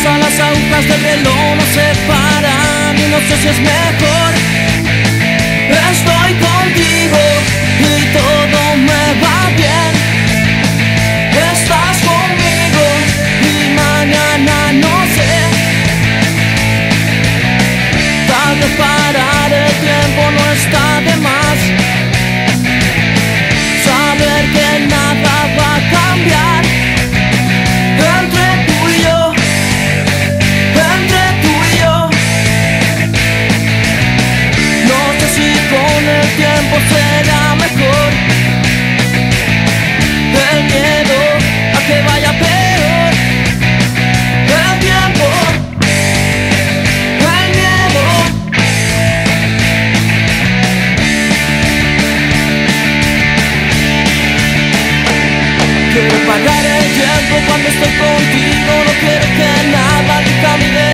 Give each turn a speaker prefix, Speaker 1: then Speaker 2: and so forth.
Speaker 1: pasa, las agujas del reloj nos separan y no sé si es mejor. Estoy contigo y todo me va bien. Estás conmigo y mañana no sé. Tal vez parar el tiempo no está de más. Saber que nada va a cambiar entre tú y yo, entre tú y yo. No sé si con el tiempo será mejor. El miedo a que vaya peor. El tiempo, el miedo. Quiero parar el tiempo cuando estoy con